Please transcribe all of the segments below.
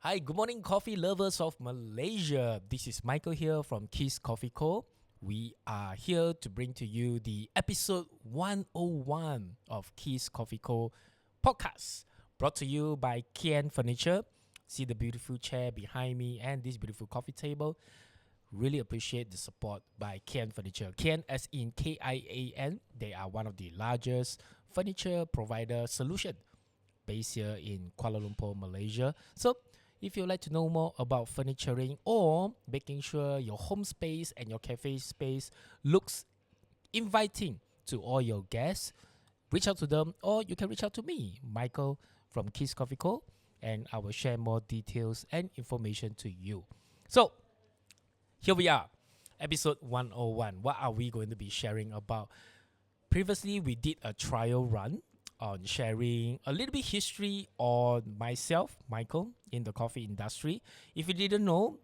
Hi, good morning, coffee lovers of Malaysia. This is Michael here from KIS Coffee Co. We are here to bring to you the episode 101 of KIS Coffee Co. podcast, brought to you by Kian Furniture. See the beautiful chair behind me and this beautiful coffee table. Really appreciate the support by Kian Furniture. Kian as in Kian. They are one of the largest furniture provider solution based here in Kuala Lumpur, Malaysia. So if you'd like to know more about furnituring or making sure your home space and your cafe space looks inviting to all your guests, reach out to them or you can reach out to me, Michael from KIS Coffee Co. And I will share more details and information to you. So here we are, episode 101. What are we going to be sharing about? Previously, we did a trial run on sharing a little bit history on myself, Michael, in the coffee industry. If you didn't know,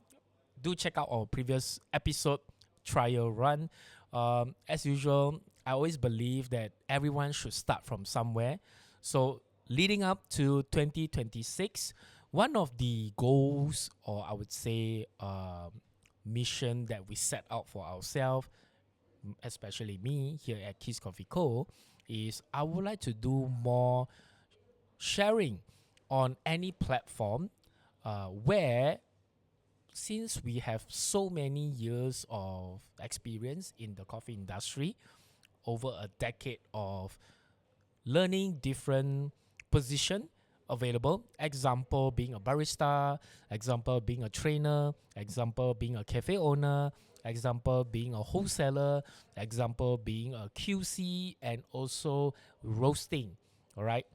do check out our previous episode trial run. As usual, I always believe that everyone should start from somewhere. So leading up to 2026, one of the goals, or I would say mission that we set out for ourselves, especially me here at KIS Coffee Co., is I would like to do more sharing on any platform where, since we have so many years of experience in the coffee industry, over a decade of learning different position available, example being a barista, example being a trainer, example being a cafe owner, example being a wholesaler, example being a QC, and also roasting. All right,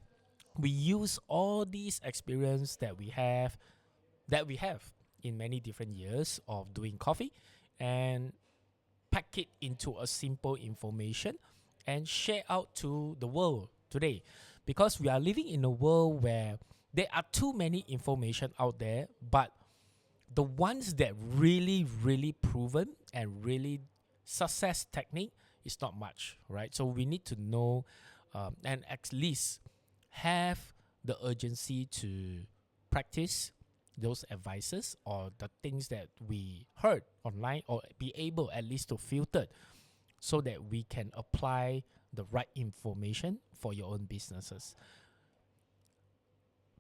we use all these experience that we have in many different years of doing coffee and pack it into a simple information and share out to the world today, because we are living in a world where there are too many information out there, but the ones that really proven and really success technique is not much, right? So we need to know and at least have the urgency to practice those advices or the things that we heard online, or be able at least to filter so that we can apply the right information for your own businesses.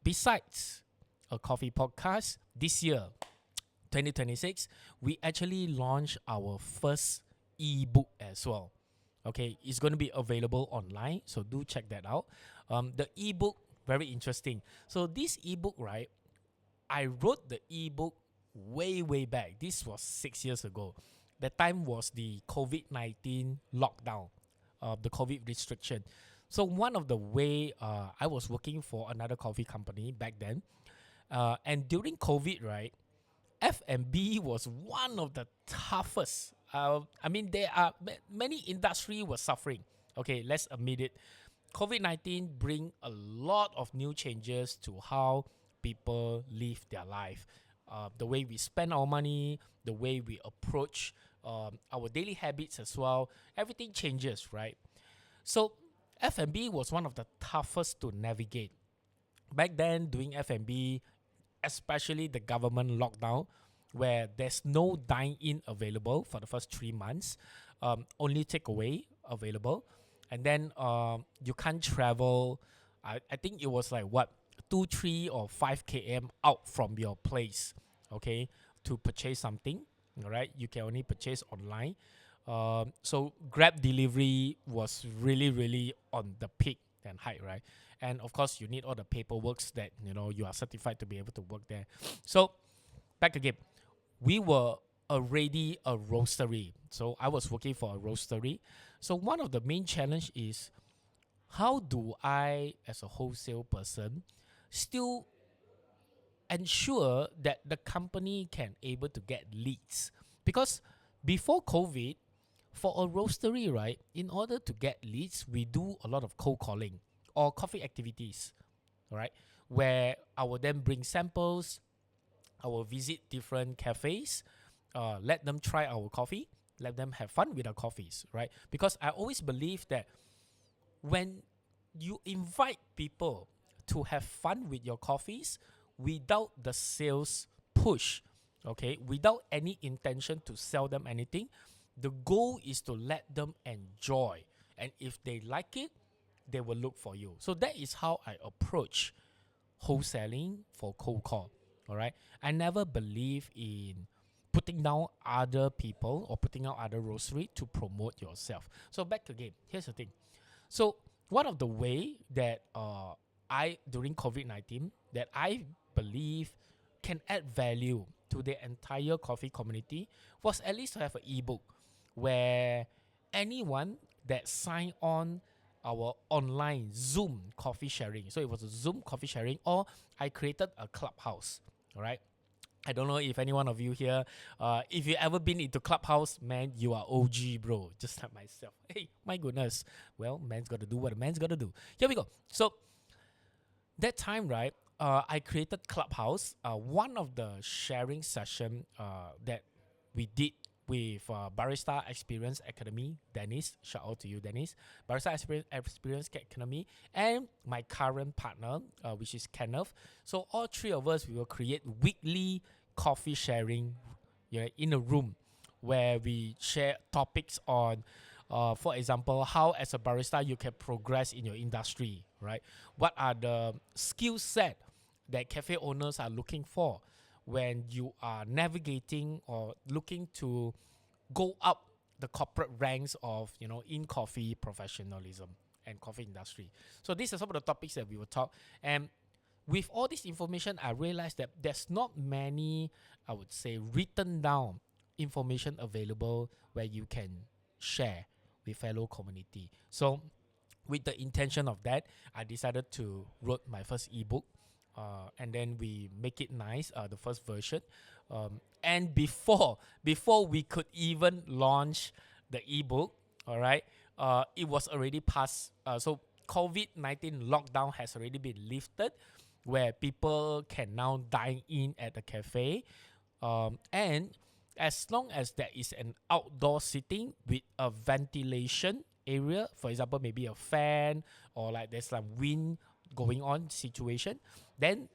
Besides a coffee podcast, this year 2026, we actually launched our first ebook as well. Okay, it's going to be available online, so do check that out. The ebook, very interesting. So this ebook, right, I wrote the ebook way back. This was 6 years ago. That time was the COVID-19 lockdown, the COVID restriction. So one of the way I was working for another coffee company back then, and during COVID, right, F&B was one of the toughest. There are many industry were suffering. Okay, let's admit it. COVID-19 bring a lot of new changes to how people live their life. The way we spend our money, the way we approach our daily habits as well. Everything changes, right? So F&B was one of the toughest to navigate. Back then, doing F&B, especially the government lockdown, where there's no dine-in available for the first 3 months, only takeaway available, and then you can't travel. I think it was like 2, 3, or 5 km out from your place, okay, to purchase something. All right, you can only purchase online. So Grab delivery was really on the peak and height, right? And of course, you need all the paperwork that you are certified to be able to work there. So back again, we were already a roastery. So I was working for a roastery. So one of the main challenge is, how do I, as a wholesale person, still ensure that the company can able to get leads? Because before COVID, for a roastery, right, in order to get leads, we do a lot of cold calling or coffee activities, right, where I will then bring samples, I will visit different cafes, let them try our coffee, let them have fun with our coffees, right? Because I always believe that when you invite people to have fun with your coffees, without the sales push, okay, without any intention to sell them anything. The goal is to let them enjoy, and if they like it, they will look for you. So that is how I approach wholesaling for cold call. All right, I never believe in putting down other people or putting out other roastery to promote yourself. So back again, here's the thing. So one of the way that I during COVID-19 that I believe can add value to the entire coffee community was at least to have an ebook where anyone that signed on our online Zoom coffee sharing. So it was a Zoom coffee sharing, or I created a clubhouse. All right. I don't know if any one of you here, if you ever been into Clubhouse, man, you are OG, bro. Just like myself. Hey, my goodness. Well, man's got to do what a man's got to do. Here we go. So that time, right, I created Clubhouse. One of the sharing session that we did with Barista Experience Academy, Dennis. Shout out to you, Dennis. Barista Experience Academy, and my current partner, which is Kenneth. So all three of us, we will create weekly coffee sharing, in a room where we share topics on, for example, how as a barista you can progress in your industry, right? What are the skill set that cafe owners are looking for when you are navigating or looking to go up the corporate ranks of, in coffee professionalism and coffee industry. So these are some of the topics that we will talk. And with all this information, I realized that there's not many, I would say, written down information available where you can share with fellow community. So with the intention of that, I decided to wrote my first ebook. And then we make it nice, the first version. And before we could even launch the ebook, all right, it was already past. So COVID-19 lockdown has already been lifted, where people can now dine in at the cafe. And as long as there is an outdoor seating with a ventilation area, for example, maybe a fan or like there's some wind going on situation, then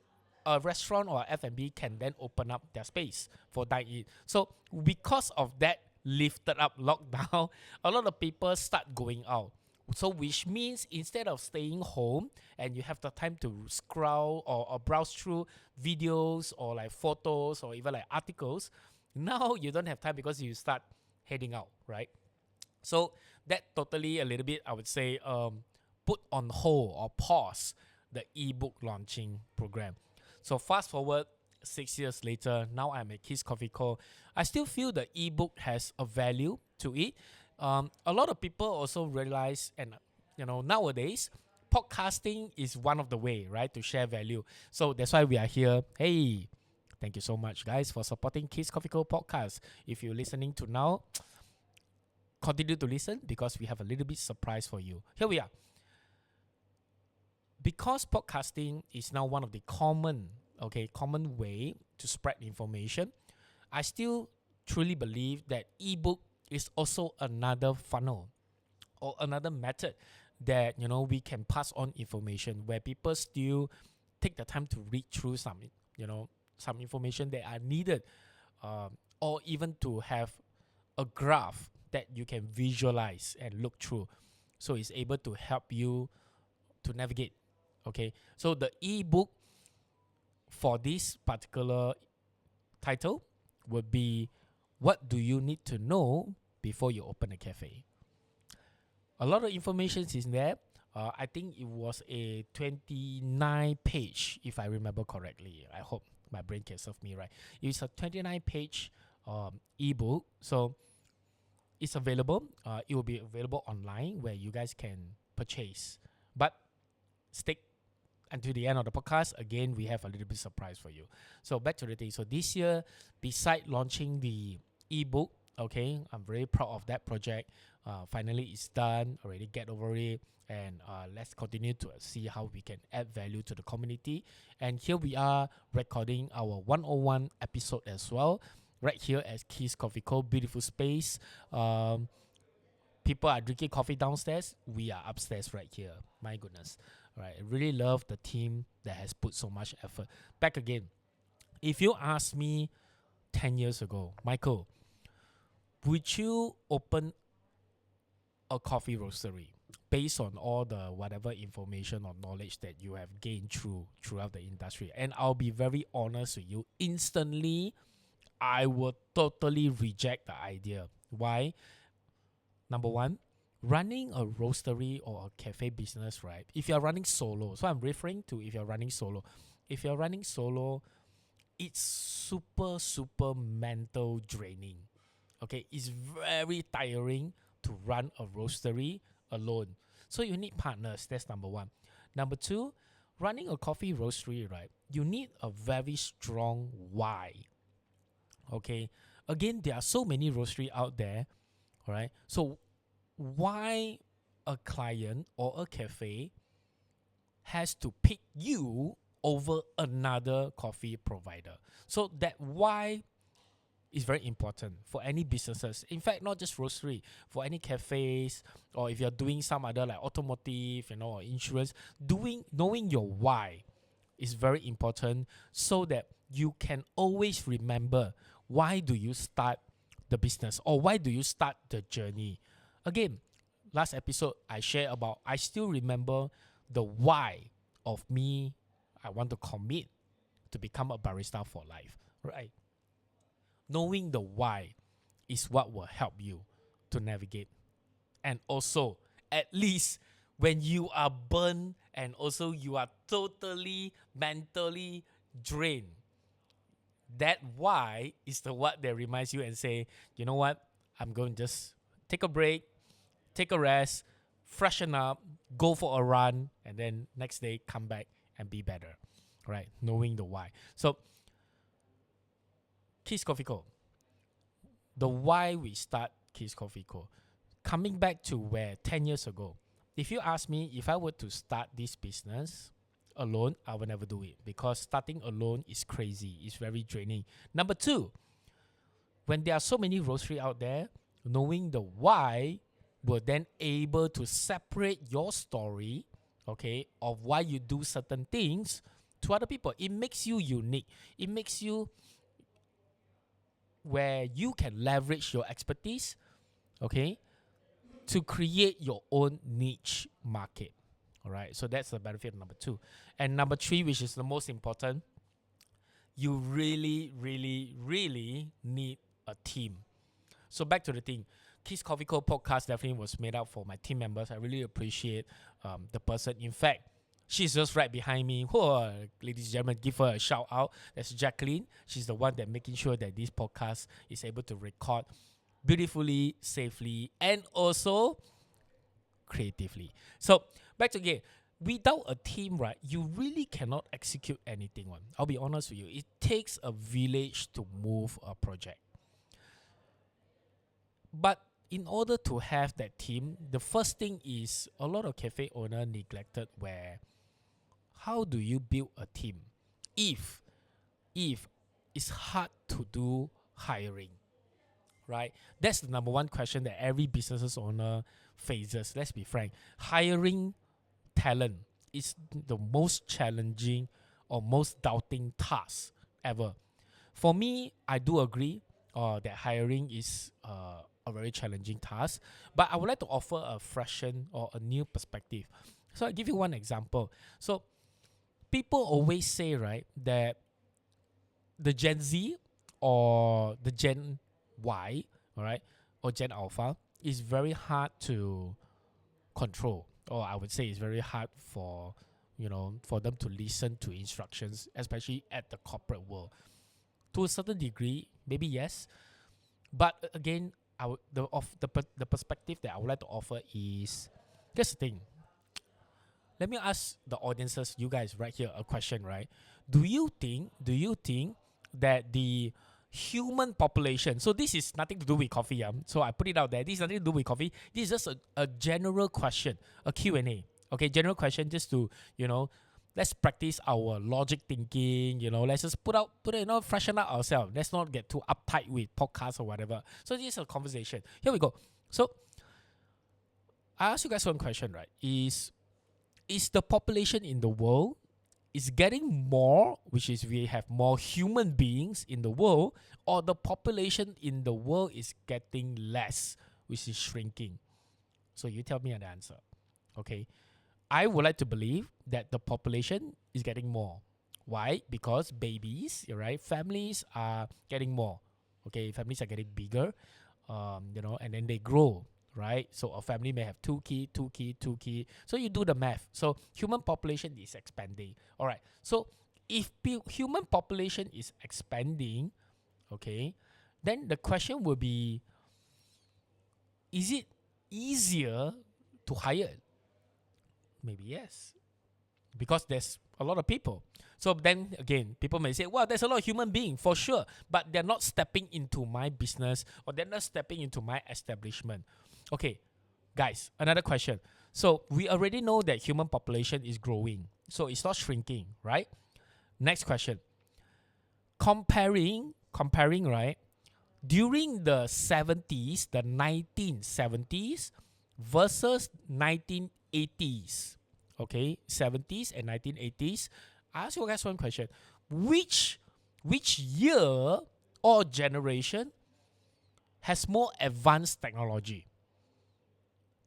a restaurant or F&B can then open up their space for dine-in. So because of that lifted up lockdown, a lot of people start going out. So which means instead of staying home and you have the time to scroll or browse through videos or like photos or even like articles, now you don't have time because you start heading out, right? So that totally a little bit, I would say, put on hold or pause the ebook launching program. So fast forward 6 years later, now I'm at KIS Coffee Co. I still feel the ebook has a value to it. A lot of people also realize, and nowadays, podcasting is one of the way, right, to share value. So that's why we are here. Hey, thank you so much, guys, for supporting KIS Coffee Co podcast. If you're listening to now, continue to listen because we have a little bit surprise for you. Here we are. Because podcasting is now one of the common way to spread information, I still truly believe that ebook is also another funnel or another method that we can pass on information where people still take the time to read through some information that are needed, or even to have a graph that you can visualize and look through, so it's able to help you to navigate. Okay, so the ebook for this particular title would be, what do you need to know before you open a cafe? A lot of information is there. I think it was a 29 page, if I remember correctly. I hope my brain can serve me right. It's a 29 page ebook. So it's available. It will be available online where you guys can purchase. But stick until the end of the podcast. Again, we have a little bit surprise for you. So back to the thing. So this year, beside launching the ebook, okay, I'm very proud of that project. Finally, it's done. Already get over it. And let's continue to see how we can add value to the community. And here we are recording our 101 episode as well. Right here at KIS Coffee Co. Beautiful space. People are drinking coffee downstairs. We are upstairs right here. My goodness. Right, I really love the team that has put so much effort. Back again, if you ask me 10 years ago, Michael, would you open a coffee roastery based on all the whatever information or knowledge that you have gained throughout the industry? And I'll be very honest with you, instantly I would totally reject the idea. Why? Number one, running a roastery or a cafe business, right? If you're running solo, so I'm referring to if you're running solo. If you're running solo, it's super mental draining. Okay, it's very tiring to run a roastery alone. So you need partners. That's number one. Number two, running a coffee roastery, right? You need a very strong why. Okay, again, there are so many roastery out there. All right, so why a client or a cafe has to pick you over another coffee provider? So that why is very important for any businesses. In fact, not just roastery, for any cafes, or if you're doing some other like automotive, or insurance, knowing your why is very important, so that you can always remember why do you start the business, or why do you start the journey. Again, last episode I shared about, I still remember the why of me. I want to commit to become a barista for life, right? Knowing the why is what will help you to navigate. And also, at least when you are burned and also you are totally mentally drained, that why is the what that reminds you and say, you know what, I'm going to just take a break, take a rest, freshen up, go for a run, and then next day come back and be better, right? Knowing the why. So KIS Coffee Co, the why we start KIS Coffee Co, coming back to where 10 years ago, if you ask me if I were to start this business alone, I would never do it, because starting alone is crazy. It's very draining. Number two, when there are so many roastery out there, knowing the why will then able to separate your story, okay, of why you do certain things to other people. It makes you unique. It makes you where you can leverage your expertise, okay, to create your own niche market. All right, so that's the benefit of number two. And number three, which is the most important, you really need a team. So back to the thing, KIS Coffee Co podcast definitely was made up for my team members. I really appreciate the person. In fact, she's just right behind me. Whoa, ladies and gentlemen, give her a shout out. That's Jacqueline. She's the one that making sure that this podcast is able to record beautifully, safely, and also creatively. So back to again, without a team, right, you really cannot execute anything. I'll be honest with you. It takes a village to move a project. But in order to have that team, the first thing is a lot of cafe owner neglected where how do you build a team if it's hard to do hiring, right? That's the number one question that every business owner faces. Let's be frank. Hiring talent is the most challenging or most doubting task ever. For me, I do agree that hiring is a very challenging task, but I would like to offer a freshen or a new perspective. So I'll give you one example. So people always say, right, that the Gen Z or the Gen Y, all right, or Gen Alpha is very hard to control, or I would say it's very hard for for them to listen to instructions, especially at the corporate world. To a certain degree, maybe yes, but again, the perspective that I would like to offer is, here's the thing. Let me ask the audiences, you guys right here, a question, right? Do you think that the human population, so this is nothing to do with coffee, so I put it out there, this is nothing to do with coffee, this is just a general question, a Q&A, okay, general question, just to, let's practice our logic thinking, let's just freshen up ourselves, let's not get too uptight with podcasts or whatever. So this is a conversation. Here we go. So I ask you guys one question, right, is is the population in the world is getting more, which is we have more human beings in the world, or the population in the world is getting less, which is shrinking? So you tell me an answer. Okay. I would like to believe that the population is getting more. Why? Because babies, right? Families are getting more. Okay, families are getting bigger, and then they grow, right? So a family may have two kids, two kids, two kids. So you do the math. So human population is expanding. All right. So if human population is expanding, okay, then the question will be: is it easier to hire? Maybe yes, because there's a lot of people. So then again, people may say, well, there's a lot of human beings for sure, but they're not stepping into my business or they're not stepping into my establishment. Okay, guys, another question. So we already know that human population is growing. So it's not shrinking, right? Next question. Comparing, right? During the 70s, the 1970s versus 1980s. Okay, 70s and 1980s. I ask you guys one question. Which year or generation has more advanced technology?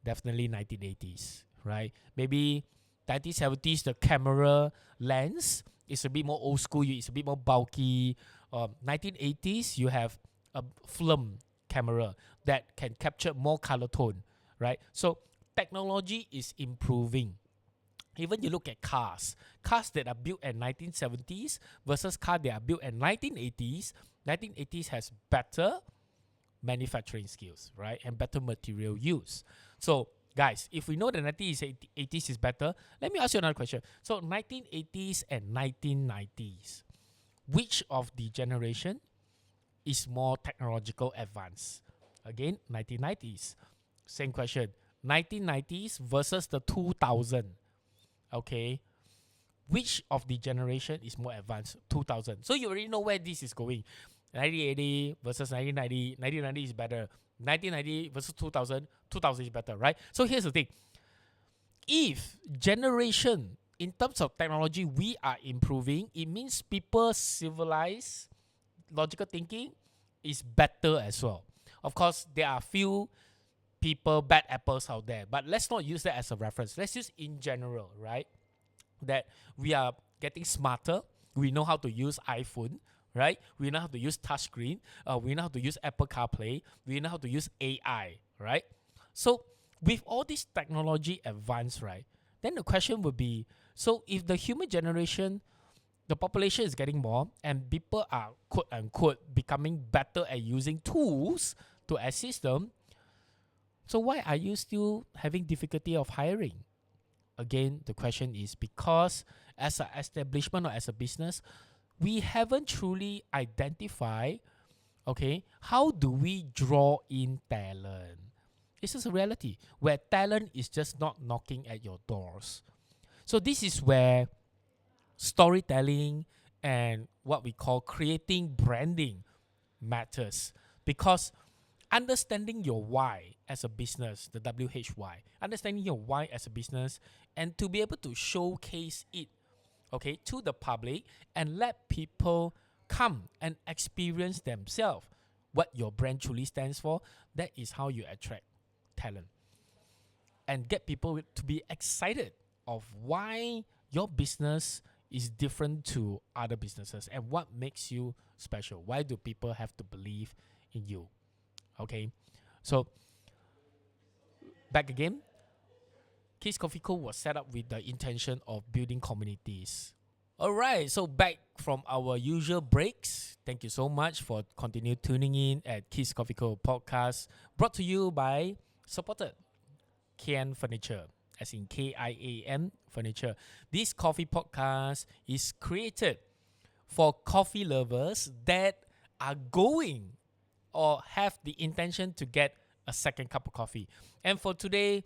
Definitely 1980s, right? Maybe 1970s, the camera lens is a bit more old school, it's a bit more bulky. 1980s, you have a film camera that can capture more color tone, right? So technology is improving. Even you look at cars that are built in 1970s versus cars that are built in 1980s. 1980s has better manufacturing skills, right? And better material use. So, guys, if we know the 1980s is better, let me ask you another question. So, 1980s and 1990s, which of the generation is more technological advanced? Again, 1990s. Same question. 1990s versus the 2000. Okay, which of the generation is more advanced? 2000. So you already know where this is going. 1980 versus 1990. 1990 is better. 1990 versus 2000. 2000 is better, right? So here's the thing. If generation, in terms of technology, we are improving, it means people's civilized logical thinking is better as well. Of course, there are few people, bad apples out there, but let's not use that as a reference. Let's use in general, right? That we are getting smarter. We know how to use iPhone, right? We know how to use touchscreen. We know how to use Apple CarPlay. We know how to use AI, right? So with all this technology advance, right, then the question would be, so if the human generation, the population is getting more and people are quote unquote becoming better at using tools to assist them, so why are you still having difficulty of hiring? Again, the question is because as an establishment or as a business, we haven't truly identified, okay, how do we draw in talent? This is a reality where talent is just not knocking at your doors. So this is where storytelling and what we call creating branding matters, because understanding your why as a business, the WHY, understanding your why as a business, and to be able to showcase it, okay, to the public and let people come and experience themselves what your brand truly stands for. That is how you attract talent and get people to be excited of why your business is different to other businesses and what makes you special. Why do people have to believe in you? Okay, so back again, KIS Coffee Co was set up with the intention of building communities. Alright, so back from our usual breaks. Thank you so much for continue tuning in at KIS Coffee Co podcast, brought to you by, supported, Kian Furniture, as in KIAN Furniture. This coffee podcast is created for coffee lovers that are going or have the intention to get a second cup of coffee. And for today,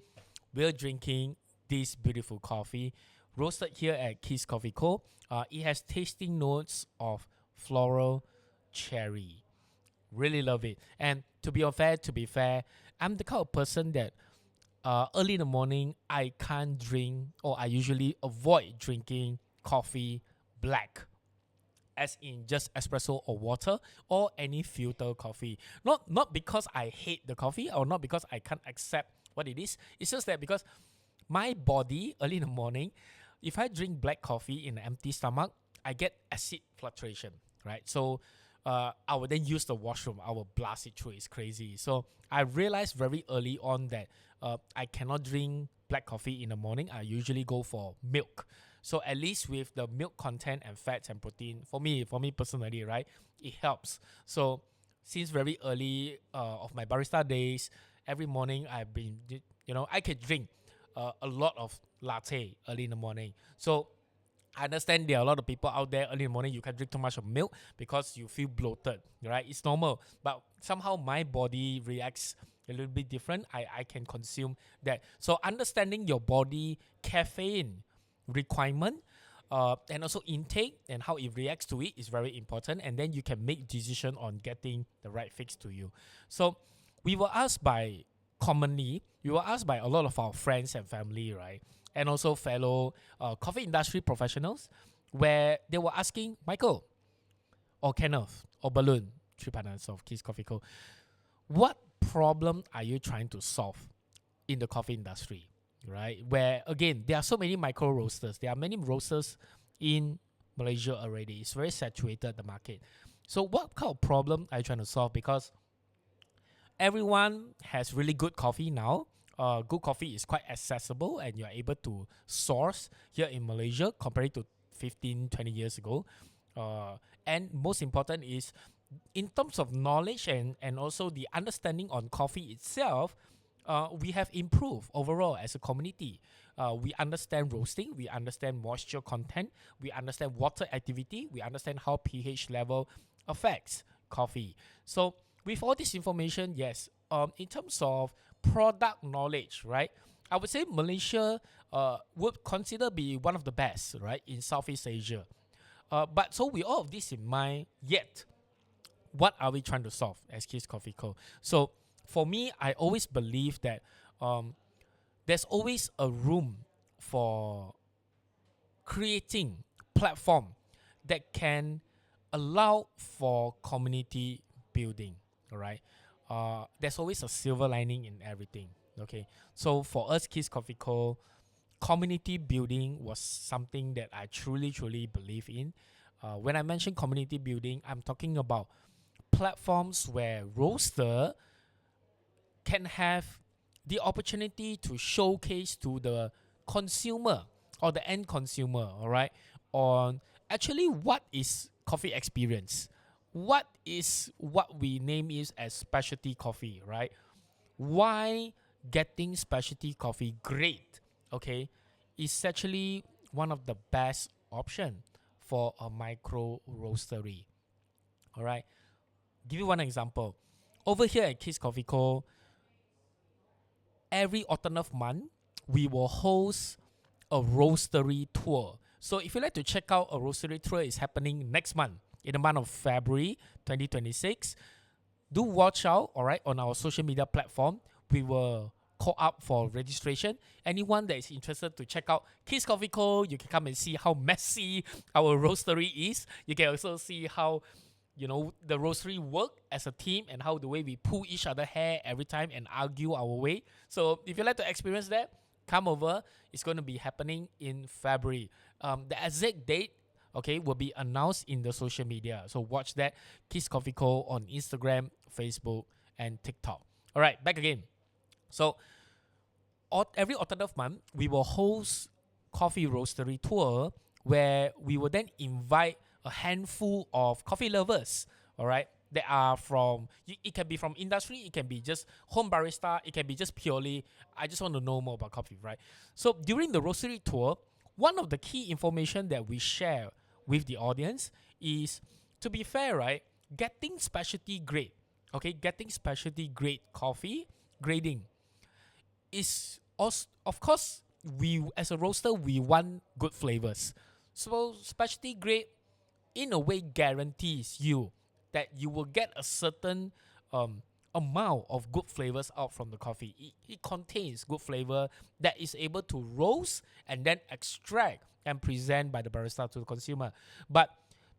we're drinking this beautiful coffee roasted here at KIS Coffee Co. It has tasting notes of floral cherry. Really love it. And to be fair, I'm the kind of person that early in the morning, I can't drink, or I usually avoid drinking coffee black, as in just espresso or water or any filter coffee. Not because I hate the coffee or not because I can't accept what it is. It's just that because my body early in the morning, if I drink black coffee in an empty stomach, I get acid fluctuation, right? So I will then use the washroom. I will blast it through. It's crazy. So I realized very early on that I cannot drink black coffee in the morning. I usually go for milk. So at least with the milk content and fats and protein, for me personally, right, it helps. So since very early of my barista days, every morning I've been, I can drink a lot of latte early in the morning. So I understand there are a lot of people out there early in the morning, you can drink too much of milk because you feel bloated, right? It's normal. But somehow my body reacts a little bit different. I can consume that. So understanding your body caffeine requirement and also intake and how it reacts to it is very important. And then you can make decision on getting the right fix to you. So we were asked by a lot of our friends and family, right? And also fellow coffee industry professionals, where they were asking Michael or Kenneth or Balloon, three partners of KIS Coffee Co, what problem are you trying to solve in the coffee industry, right? Where again, there are so many micro roasters. There are many roasters in Malaysia already. It's very saturated, the market. So what kind of problem are you trying to solve? Because everyone has really good coffee now. Good coffee is quite accessible and you're able to source here in Malaysia compared to 15, 20 years ago. And most important is in terms of knowledge and also the understanding on coffee itself, we have improved overall as a community. We understand roasting, we understand moisture content, we understand water activity, we understand how pH level affects coffee. So with all this information, yes, in terms of product knowledge, right, I would say Malaysia would consider be one of the best, right, in Southeast Asia. But so with all of this in mind, yet, what are we trying to solve as KIS Coffee Co? So for me, I always believe that there's always a room for creating platform that can allow for community building, all right? There's always a silver lining in everything, okay? So for us, KIS Coffee Co, community building was something that I truly believe in. When I mention community building, I'm talking about platforms where roaster can have the opportunity to showcase to the consumer or the end consumer, all right, on actually what is coffee experience, what is what we name is as specialty coffee, right? Why getting specialty coffee great, okay, is actually one of the best option for a micro roastery, all right? Give you one example. Over here at KIS Coffee Co, every alternate month, we will host a roastery tour. So if you'd like to check out a roastery tour, is happening next month in the month of February 2026. Do watch out, all right, on our social media platform. We will call up for registration. Anyone that is interested to check out KIS Coffee Co, you can come and see how messy our roastery is. You can also see how the roastery work as a team and how the way we pull each other hair every time and argue our way. So if you'd like to experience that, come over. It's going to be happening in February. The exact date, okay, will be announced in the social media. So watch that. KIS Coffee Co on Instagram, Facebook, and TikTok. All right, back again. So every alternate month, we will host coffee roastery tour where we will then invite a handful of coffee lovers, all right, that are from, it can be from industry, it can be just home barista, it can be just purely, I just want to know more about coffee, right? So during the roastery tour, one of the key information that we share with the audience is, to be fair, right, getting specialty grade coffee grading is also, of course, we as a roaster, we want good flavors. So specialty grade in a way guarantees you that you will get a certain amount of good flavors out from the coffee. It contains good flavor that is able to roast and then extract and present by the barista to the consumer. But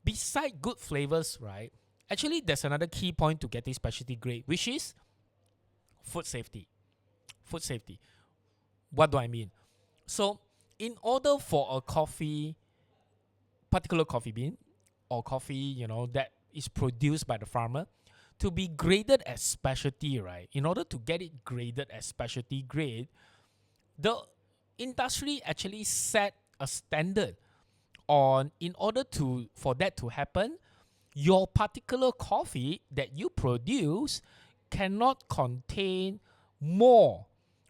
beside good flavors, right, actually there's another key point to getting specialty grade, which is food safety. Food safety. What do I mean? So in order for a particular coffee bean or coffee, that is produced by the farmer to be graded as specialty, right? In order to get it graded as specialty grade, the industry actually set a standard on, in order for that to happen, your particular coffee that you produce cannot contain more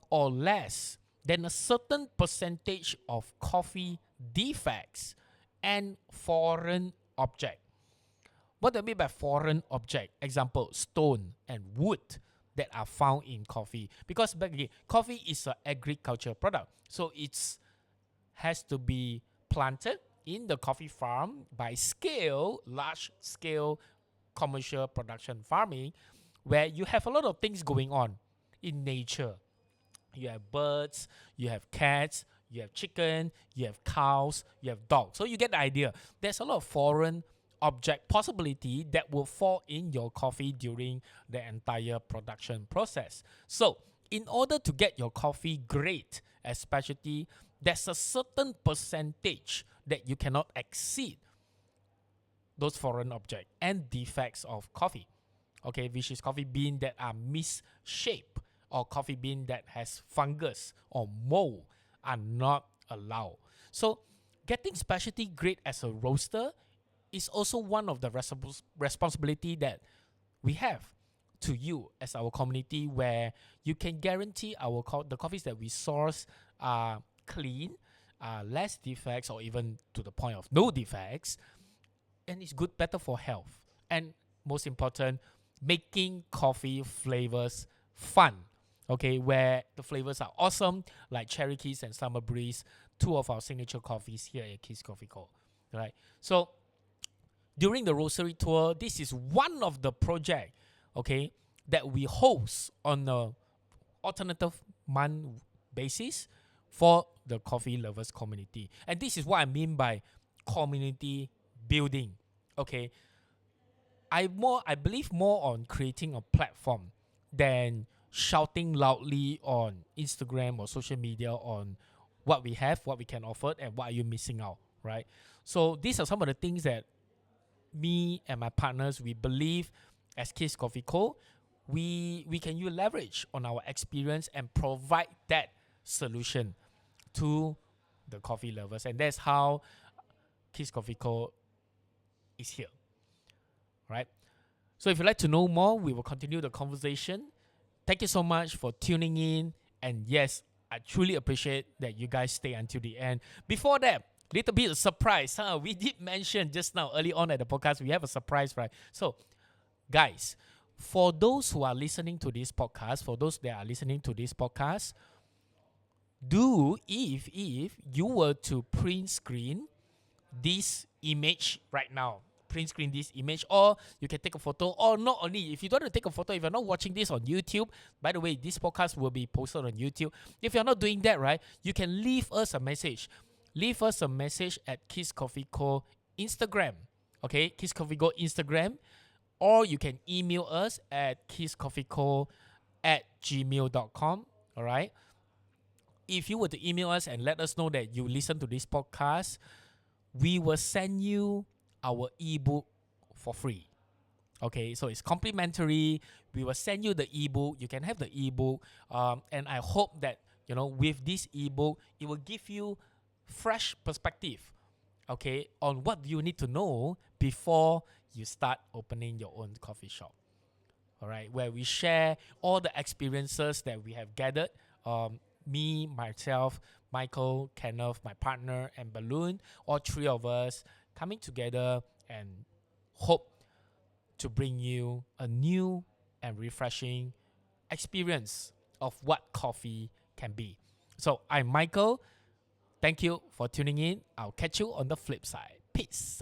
or less than a certain percentage of coffee defects and foreign object. What do I mean by foreign object? Example, stone and wood that are found in coffee. Because back again, coffee is an agriculture product. So it has to be planted in the coffee farm by large scale commercial production farming, where you have a lot of things going on in nature. You have birds, you have cats, you have chicken, you have cows, you have dogs. So you get the idea. There's a lot of foreign object possibility that will fall in your coffee during the entire production process. So in order to get your coffee great as specialty, there's a certain percentage that you cannot exceed those foreign objects and defects of coffee. Okay, which is coffee bean that are misshaped or coffee bean that has fungus or mold are not allowed. So getting specialty grade as a roaster is also one of the responsibility that we have to you as our community, where you can guarantee the coffees that we source are clean, less defects, or even to the point of no defects, and it's better for health. And most important, making coffee flavors fun. Okay, where the flavors are awesome, like Cherry Kiss and Summer Breeze, two of our signature coffees here at KIS Coffee Co. Right. So during the Roastery tour, this is one of the project, okay, that we host on a alternative month basis for the coffee lovers community. And this is what I mean by community building. Okay. I believe more on creating a platform than shouting loudly on Instagram or social media on what we have, what we can offer, and what are you missing out, right? So these are some of the things that me and my partners, we believe as KIS Coffee Co., we can use leverage on our experience and provide that solution to the coffee lovers. And that's how KIS Coffee Co. is here, right? So if you'd like to know more, we will continue the conversation. Thank you so much for tuning in. And yes, I truly appreciate that you guys stay until the end. Before that, little bit of surprise. We did mention just now, early on at the podcast, we have a surprise, right? So, guys, for those who are listening to this podcast, if you were to print screen this image right now, or you can take a photo, or not only, if you don't want to take a photo, if you're not watching this on YouTube, by the way, this podcast will be posted on YouTube. If you're not doing that, right, you can leave us a message. Leave us a message at KIS Coffee Co. Instagram. Okay, KIS Coffee Co. Instagram. Or you can email us at kiscoffeeco@gmail.com. All right. If you were to email us and let us know that you listen to this podcast, we will send you our ebook for free. Okay, so it's complimentary. We will send you the ebook. You can have the ebook. And I hope that, with this ebook, it will give you fresh perspective, okay, on what you need to know before you start opening your own coffee shop. All right, where we share all the experiences that we have gathered. Me, myself, Michael, Kenneth, my partner, and Balloon, all three of us coming together and hope to bring you a new and refreshing experience of what coffee can be. So I'm Michael. Thank you for tuning in. I'll catch you on the flip side. Peace.